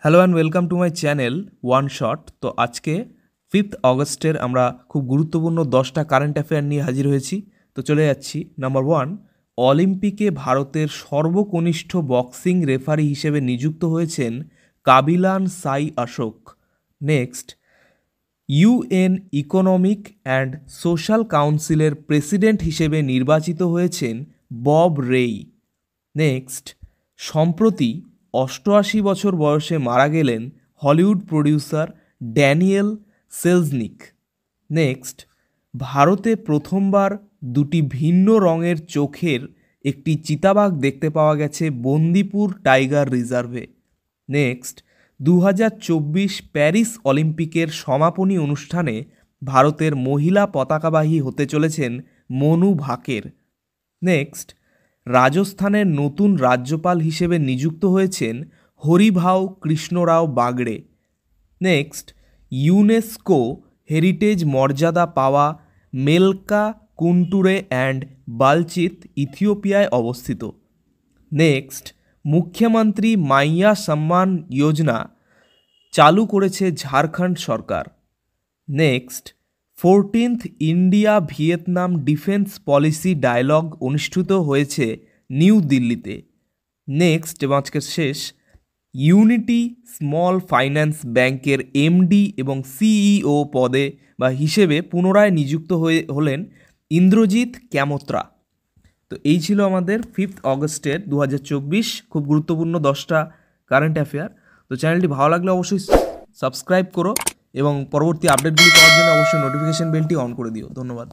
Hello and welcome to my channel one shot. তো আজকে 5th অগস্টের আমরা খুব গুরুত্বপূর্ণ 10টা কারেন্ট অ্যাফেয়ার নিয়ে হাজির হয়েছি। তো চলে যাচ্ছি। নাম্বার 1, অলিম্পিকে ভারতের সর্বকনিষ্ঠ বক্সিং রেফারি হিসেবে নিযুক্ত হয়েছেন Kabilan Sai Ashok. Next, UN economic and social কাউন্সিলের প্রেসিডেন্ট হিসেবে নির্বাচিত হয়েছেন বব রেই। নেক্সট, সম্প্রতি 88 বছর বয়সে মারা গেলেন হলিউড প্রডিউসার ড্যানিয়েল সেলজনিক। নেক্সট, ভারতে প্রথমবার দুটি ভিন্ন রঙের চোখের একটি চিতাবাঘ দেখতে পাওয়া গেছে বন্দিপুর টাইগার রিজার্ভে। নেক্সট, 2024 প্যারিস অলিম্পিকের সমাপনী অনুষ্ঠানে ভারতের মহিলা পতাকাবাহী হতে চলেছেন মনু ভাকের। নেক্সট, রাজস্থানের নতুন রাজ্যপাল হিসেবে নিযুক্ত হয়েছেন Haribhau Krishnarao Bagde. Next, UNESCO heritage মর্যাদা পাওয়া মেলকা কুন্টুরে অ্যান্ড বালচিত ইথিওপিয়ায় অবস্থিত। নেক্সট, মুখ্যমন্ত্রী মাইয়া সম্মান যোজনা চালু করেছে ঝাড়খণ্ড সরকার। Next, 14th India Vietnam defence policy dialogue অনুষ্ঠিত হয়েছে নিউ দিল্লিতে। নেক্সট এবং আজকের শেষ, ইউনিটি স্মল ফাইন্যান্স ব্যাংকের এমডি এবং সিইও পদে বা হিসেবে পুনরায় নিযুক্ত হলেন ইন্দ্রজিৎ ক্যামোত্রা। তো এই ছিল আমাদের 5th অগস্টের 2024 খুব গুরুত্বপূর্ণ 10টা কারেন্ট অ্যাফেয়ার। তো চ্যানেলটি ভালো লাগলে অবশ্যই সাবস্ক্রাইব করো এবং পরবর্তী আপডেটগুলি পাওয়ার জন্য অবশ্যই নোটিফিকেশন বেলটি অন করে দিও। ধন্যবাদ।